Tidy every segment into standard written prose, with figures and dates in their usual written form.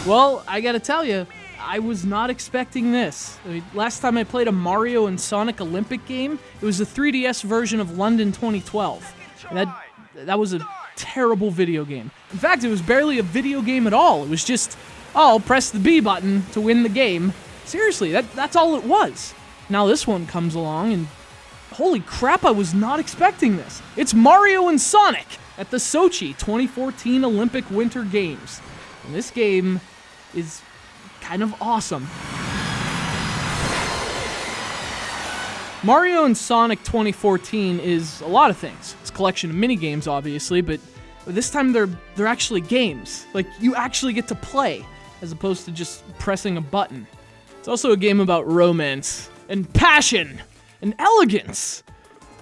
Well, I gotta tell you, I was not expecting this. I mean, last time I played a Mario and Sonic Olympic game, it was the 3DS version of London 2012. And that was a terrible video game. In fact, it was barely a video game at all. It was just, oh, press the B button to win the game. Seriously, that's all it was. Now this one comes along and holy crap, I was not expecting this. It's Mario and Sonic at the Sochi 2014 Olympic Winter Games. And this game is kind of awesome. Mario and Sonic 2014 is a lot of things. It's a collection of minigames, obviously, but this time they're actually games. Like, you actually get to play, as opposed to just pressing a button. It's also a game about romance, and passion, and elegance.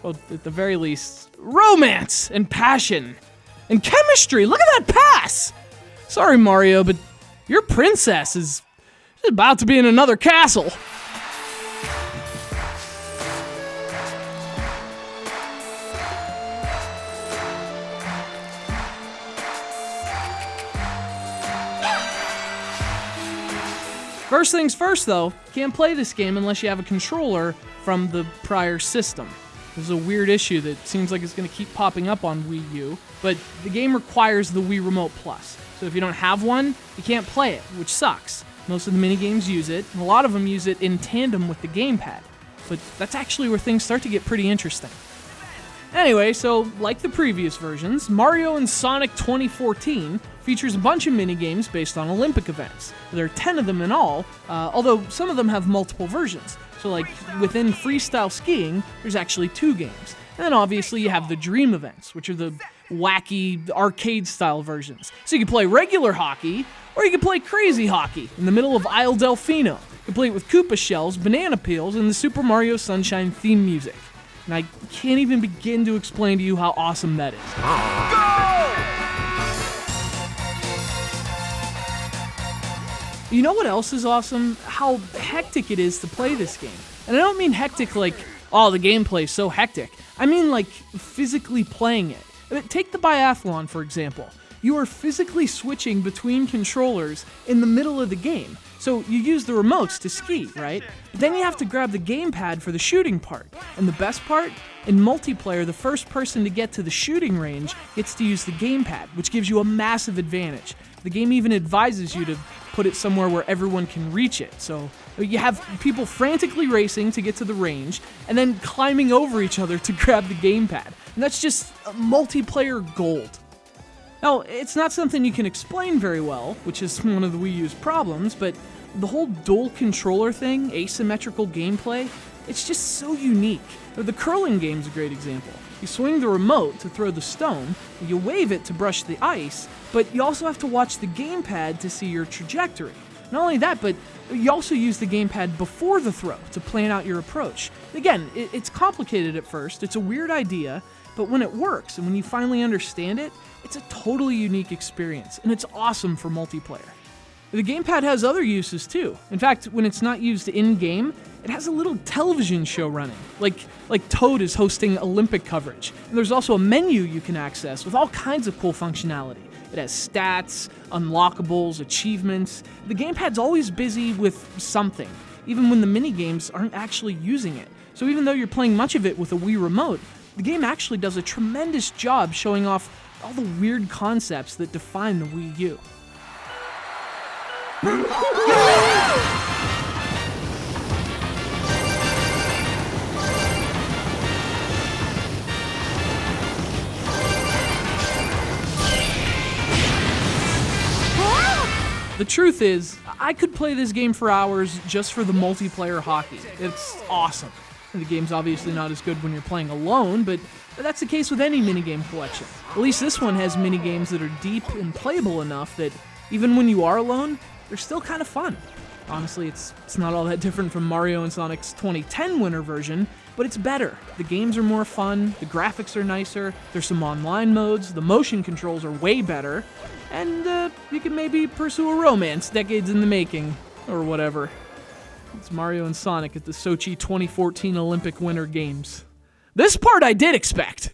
Well, at the very least, romance, and passion, and chemistry. Look at that pass! Sorry, Mario, but your princess is about to be in another castle. First things first, though, can't play this game unless you have a controller from the prior system. This is a weird issue that seems like it's going to keep popping up on Wii U, but the game requires the Wii Remote Plus. So if you don't have one, you can't play it, which sucks. Most of the minigames use it, and a lot of them use it in tandem with the Gamepad. But that's actually where things start to get pretty interesting. Anyway, so like the previous versions, Mario and Sonic 2014 features a bunch of minigames based on Olympic events. There are 10 of them in all, although some of them have multiple versions. So like within freestyle skiing, there's actually 2 games. And then obviously you have the dream events, which are the wacky arcade-style versions. So you can play regular hockey, or you can play crazy hockey in the middle of Isle Delfino. You can play it with Koopa shells, banana peels, and the Super Mario Sunshine theme music. And I can't even begin to explain to you how awesome that is. Go! You know what else is awesome? How hectic it is to play this game. And I don't mean hectic like, oh, the gameplay is so hectic. I mean like physically playing it. Take the Biathlon, for example. You are physically switching between controllers in the middle of the game. So you use the remotes to ski, right? But then you have to grab the gamepad for the shooting part. And the best part? In multiplayer, the first person to get to the shooting range gets to use the gamepad, which gives you a massive advantage. The game even advises you to put it somewhere where everyone can reach it. So you have people frantically racing to get to the range, and then climbing over each other to grab the gamepad. And that's just multiplayer gold. Now, it's not something you can explain very well, which is one of the Wii U's problems, but the whole dual controller thing, asymmetrical gameplay, it's just so unique. The curling game's a great example. You swing the remote to throw the stone, you wave it to brush the ice, but you also have to watch the gamepad to see your trajectory. Not only that, but you also use the gamepad before the throw to plan out your approach. Again, it's complicated at first, it's a weird idea, but when it works and when you finally understand it, it's a totally unique experience, and it's awesome for multiplayer. The gamepad has other uses too. In fact, when it's not used in-game, it has a little television show running, like Toad is hosting Olympic coverage. And there's also a menu you can access with all kinds of cool functionality. It has stats, unlockables, achievements. The gamepad's always busy with something, even when the minigames aren't actually using it. So even though you're playing much of it with a Wii Remote, the game actually does a tremendous job showing off all the weird concepts that define the Wii U. The truth is, I could play this game for hours just for the multiplayer hockey. It's awesome. The game's obviously not as good when you're playing alone, but that's the case with any minigame collection. At least this one has minigames that are deep and playable enough that even when you are alone, they're still kind of fun. Honestly, it's not all that different from Mario and Sonic's 2010 winter version, but it's better. The games are more fun, the graphics are nicer, there's some online modes, the motion controls are way better, and you can maybe pursue a romance decades in the making, or whatever. It's Mario and Sonic at the Sochi 2014 Olympic Winter Games. This part I did expect!